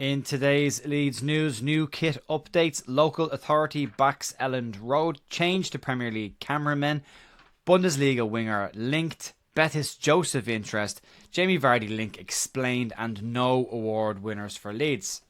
In today's Leeds news, new kit updates, local authority backs Elland Road, change to Premier League cameramen, Bundesliga winger linked, Betis Joseph interest, Jamie Vardy link explained, and no award winners for Leeds.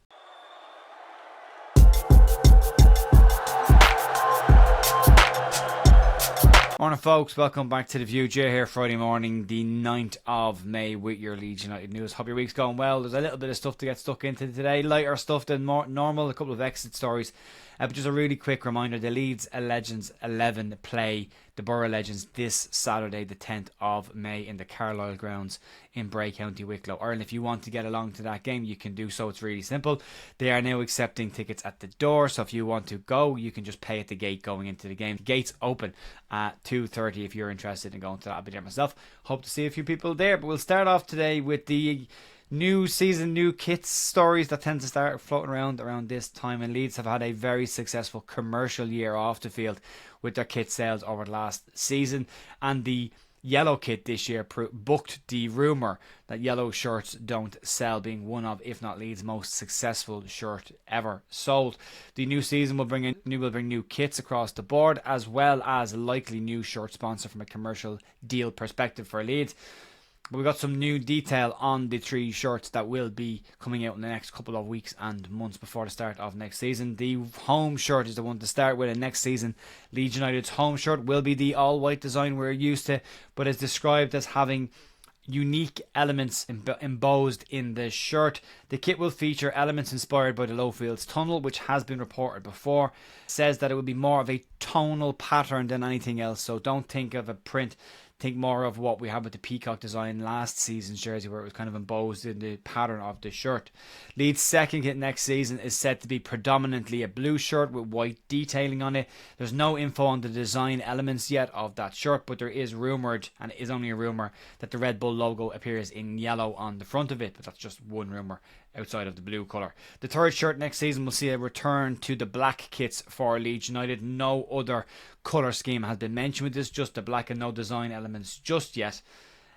Morning folks, welcome back to The View. Jay here, Friday morning, the 9th of May with your Leeds United news. Hope your week's going well. There's a little bit of stuff to get stuck into today, lighter stuff than normal, a couple of exit stories. But just a really quick reminder, the Leeds Legends 11 play the Borough Legends this Saturday, the 10th of May in the Carlisle grounds in Bray, County Wicklow, Ireland. If you want to get along to that game, you can do so. It's really simple. They are now accepting tickets at the door, so if you want to go, you can just pay at the gate going into the game. The gates open at 2:30 if you're interested in going to that. I'll be there myself. Hope to see a few people there, but we'll start off today with the new season, new kits stories that tend to start floating around this time. And Leeds have had a very successful commercial year off the field with their kit sales over the last season, and the yellow kit this year booked the rumour that yellow shirts don't sell, being one of, if not Leeds' most successful shirt ever sold. The new season will bring new kits across the board, as well as a likely new shirt sponsor from a commercial deal perspective for Leeds. We've got some new detail on the three shirts that will be coming out in the next couple of weeks and months before the start of next season. The home shirt is the one to start with, and next season Leeds United's home shirt will be the all-white design we're used to, but is described as having unique elements embossed in the shirt. The kit will feature elements inspired by the Lowfields Tunnel, which has been reported before. It says that it will be more of a tonal pattern than anything else, so don't think of a print. Think more of what we had with the peacock design last season's jersey, where it was kind of embossed in the pattern of the shirt. Leeds' second kit next season is said to be predominantly a blue shirt with white detailing on it. There's no info on the design elements yet of that shirt, but there is rumoured, and it is only a rumour, that the Red Bull logo appears in yellow on the front of it, but that's just one rumour outside of the blue colour. The third shirt next season will see a return to the black kits for Leeds United. No other colour scheme has been mentioned with this, just the black, and no design elements just yet.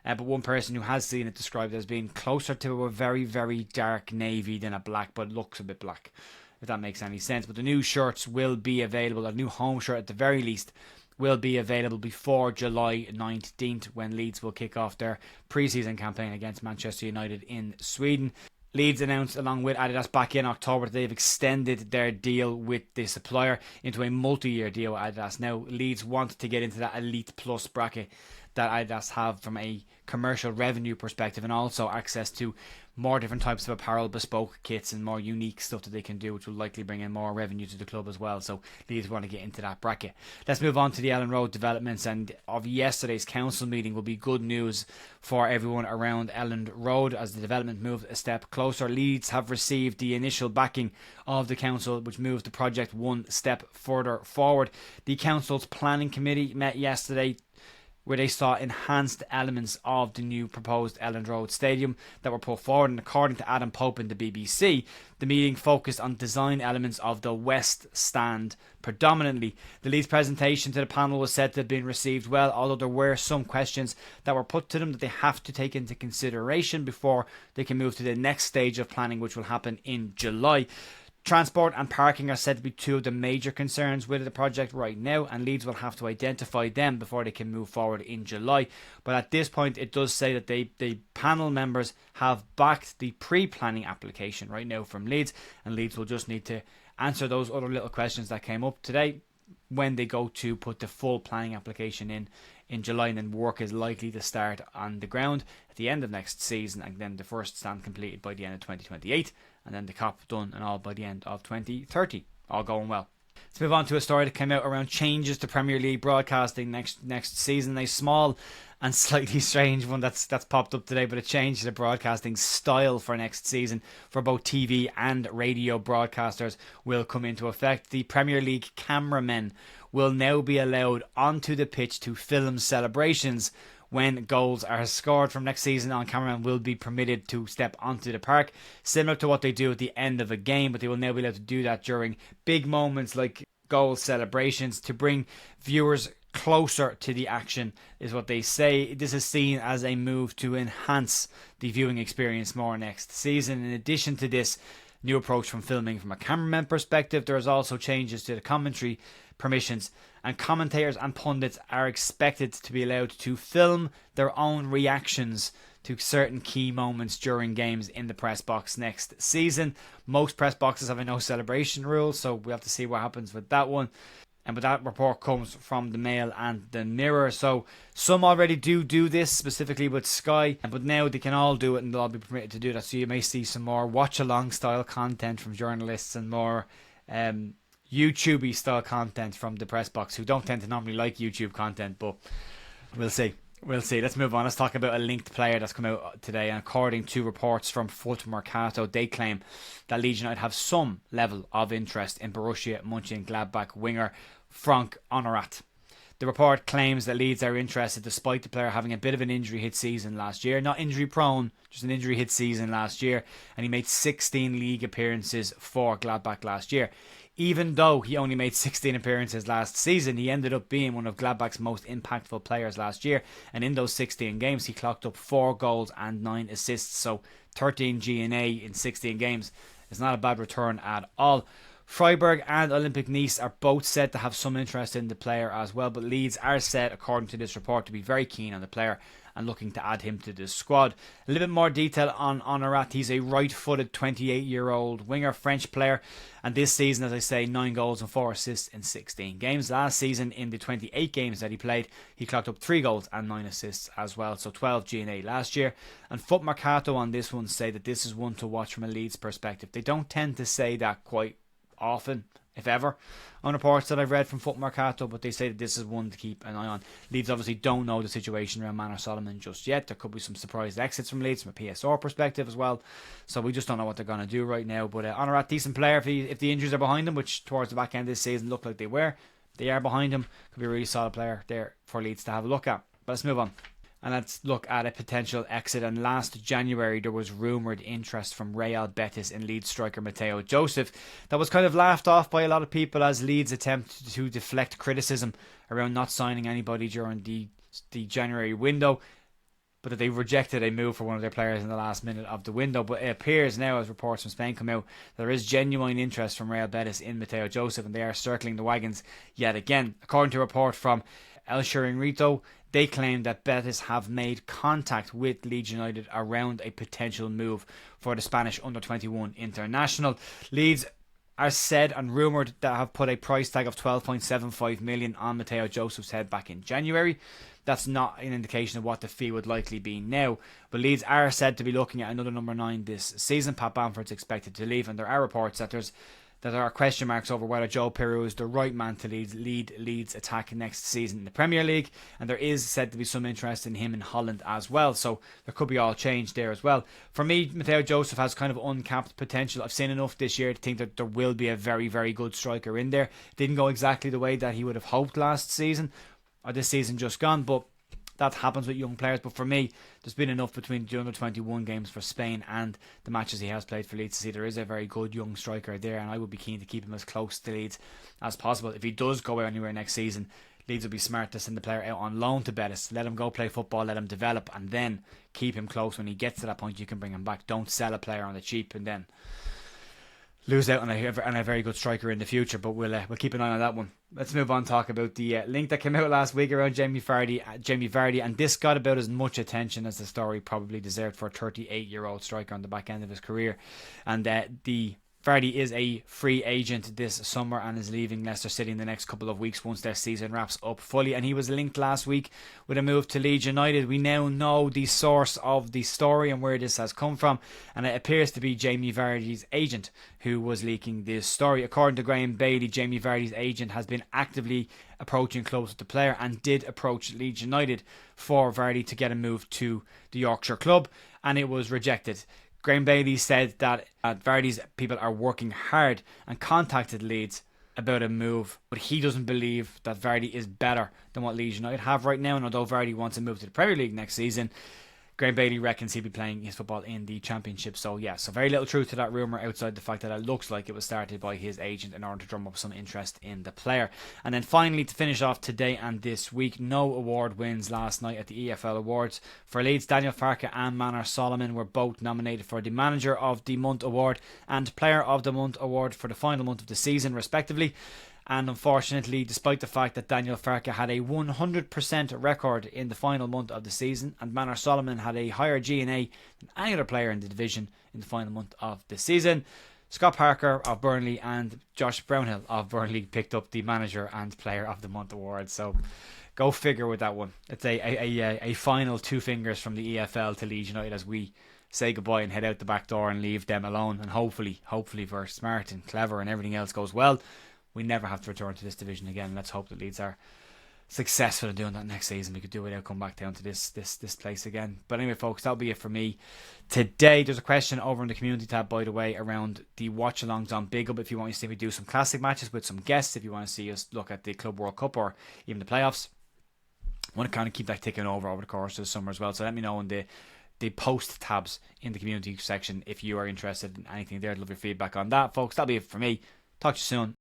But one person who has seen it described as being closer to a very, very dark navy than a black, but looks a bit black, if that makes any sense. But the new shirts will be available, a new home shirt at the very least, will be available before July 19th, when Leeds will kick off their pre-season campaign against Manchester United in Sweden. Leeds announced, along with Adidas back in October, that they've extended their deal with the supplier into a multi-year deal with Adidas. Now, Leeds want to get into that Elite Plus bracket that Adidas have from a commercial revenue perspective, and also access to more different types of apparel, bespoke kits, and more unique stuff that they can do, which will likely bring in more revenue to the club as well. So Leeds want to get into that bracket. Let's move on to the Elland Road developments, and of yesterday's council meeting will be good news for everyone around Elland Road as the development moved a step closer. Leeds have received the initial backing of the council, which moves the project one step further forward. The council's planning committee met yesterday, where they saw enhanced elements of the new proposed Elland Road Stadium that were put forward. And according to Adam Pope in the BBC, the meeting focused on design elements of the West Stand predominantly. The Leeds presentation to the panel was said to have been received well, although there were some questions that were put to them that they have to take into consideration before they can move to the next stage of planning, which will happen in July. Transport and parking are said to be two of the major concerns with the project right now, and Leeds will have to identify them before they can move forward in July. But at this point, it does say that the panel members have backed the pre-planning application right now from Leeds, and Leeds will just need to answer those other little questions that came up today when they go to put the full planning application in July, and then work is likely to start on the ground at the end of next season, and then the first stand completed by the end of 2028, and then the COP done and all by the end of 2030, all going well. Let's move on to a story that came out around changes to Premier League broadcasting next season. A small and slightly strange one that's popped up today, but a change to the broadcasting style for next season for both TV and radio broadcasters will come into effect. The Premier League cameramen will now be allowed onto the pitch to film celebrations when goals are scored. From next season on, cameramen will be permitted to step onto the park, similar to what they do at the end of a game, but they will now be allowed to do that during big moments like goal celebrations to bring viewers closer to the action, is what they say. This is seen as a move to enhance the viewing experience more next season. In addition to this, new approach from filming from a cameraman perspective. There's also changes to the commentary permissions, and commentators and pundits are expected to be allowed to film their own reactions to certain key moments during games in the press box next season. Most press boxes have a no celebration rule, so we'll have to see what happens with that one. And but that report comes from the Mail and the Mirror. So some already do this, specifically with Sky, but now they can all do it and they'll all be permitted to do that. So you may see some more watch-along style content from journalists and more YouTube-y style content from the press box, who don't tend to normally like YouTube content, but we'll see. We'll see. Let's move on. Let's talk about a linked player that's come out today. And according to reports from Foot Mercato, they claim that Leeds United have some level of interest in Borussia Mönchengladbach winger Frank Honorat. The report claims that Leeds are interested despite the player having a bit of an injury hit season last year. Not injury prone, just an injury hit season last year. And he made 16 league appearances for Gladbach last year. Even though he only made 16 appearances last season, he ended up being one of Gladbach's most impactful players last year. And in those 16 games, he clocked up 4 goals and 9 assists. So 13 G&A in 16 games is not a bad return at all. Freiburg and Olympic Nice are both said to have some interest in the player as well, but Leeds are said, according to this report, to be very keen on the player and looking to add him to the squad. A little bit more detail on Honorat. He's a right-footed 28-year-old winger, French player, and this season, as I say, 9 goals and 4 assists in 16 games. Last season, in the 28 games that he played, he clocked up 3 goals and 9 assists as well, so 12 G&A last year. And Foot Mercato on this one say that this is one to watch from a Leeds perspective. They don't tend to say that quite often, if ever, on reports that I've read from Foot Mercato, but they say that this is one to keep an eye on. Leeds obviously don't know the situation around Manor Solomon just yet. There could be some surprise exits from Leeds from a PSR perspective as well, so we just don't know what they're going to do right now. But Honorat, decent player if the injuries are behind him, which towards the back end of this season looked like they were. They are behind him. Could be a really solid player there for Leeds to have a look at. But let's move on. And let's look at a potential exit. And last January, there was rumoured interest from Real Betis in Leeds striker Matteo Joseph. That was kind of laughed off by a lot of people as Leeds attempt to deflect criticism around not signing anybody during the January window, but that they rejected a move for one of their players in the last minute of the window. But it appears now, as reports from Spain come out, there is genuine interest from Real Betis in Matteo Joseph, and they are circling the wagons yet again. According to a report from El Chiringuito, they claim that Betis have made contact with Leeds United around a potential move for the Spanish under-21 international. Leeds are said and rumoured that have put a price tag of 12.75 million on Matteo Joseph's head back in January. That's not an indication of what the fee would likely be now, but Leeds are said to be looking at another number 9 this season. Pat Bamford's expected to leave, and there are reports that there are question marks over whether Joe Peru is the right man to lead Leeds attack next season in the Premier League, and there is said to be some interest in him in Holland as well, so there could be all change there as well. For me, Matteo Joseph has kind of uncapped potential. I've seen enough this year to think that there will be a very, very good striker in there. Didn't go exactly the way that he would have hoped last season, or this season just gone, but that happens with young players. But for me, there's been enough between the under-21 games for Spain and the matches he has played for Leeds to see there is a very good young striker there, and I would be keen to keep him as close to Leeds as possible. If he does go anywhere next season, Leeds would be smart to send the player out on loan to Betis, let him go play football, let him develop, and then keep him close. When he gets to that point, you can bring him back. Don't sell a player on the cheap and then lose out on a very good striker in the future, but we'll keep an eye on that one. Let's move on and talk about the link that came out last week around Jamie Vardy, and this got about as much attention as the story probably deserved for a 38-year-old striker on the back end of his career. And the Vardy is a free agent this summer and is leaving Leicester City in the next couple of weeks once their season wraps up fully, and he was linked last week with a move to Leeds United. We now know the source of the story and where this has come from, and it appears to be Jamie Vardy's agent who was leaking this story. According to Graham Bailey, Jamie Vardy's agent has been actively approaching clubs with the player and did approach Leeds United for Vardy to get a move to the Yorkshire club, and it was rejected. Graham Bailey said that Vardy's people are working hard and contacted Leeds about a move, but he doesn't believe that Vardy is better than what Leeds United have right now. And although Vardy wants to move to the Premier League next season, Graham Bailey reckons he'll be playing his football in the Championship. So yeah, so very little truth to that rumour outside the fact that it looks like it was started by his agent in order to drum up some interest in the player. And then finally, to finish off today and this week, no award wins last night at the EFL Awards. For Leeds, Daniel Farke and Manor Solomon were both nominated for the Manager of the Month award and Player of the Month award for the final month of the season respectively. And unfortunately, despite the fact that Daniel Farke had a 100% record in the final month of the season, and Manor Solomon had a higher G&A than any other player in the division in the final month of the season, Scott Parker of Burnley and Josh Brownhill of Burnley picked up the Manager and Player of the Month awards. So go figure with that one. It's a final two fingers from the EFL to Leeds United as we say goodbye and head out the back door and leave them alone. And hopefully if we're smart and clever and everything else goes well, we never have to return to this division again. Let's hope that Leeds are successful in doing that next season. We could do it without come back down to this place again. But anyway, folks, that'll be it for me today. There's a question over in the community tab, by the way, around the watch-alongs on Big Up. If you want to see me do some classic matches with some guests, if you want to see us look at the Club World Cup or even the playoffs, I want to kind of keep that ticking over the course of the summer as well. So let me know in the post tabs in the community section if you are interested in anything there. I'd love your feedback on that, folks. That'll be it for me. Talk to you soon.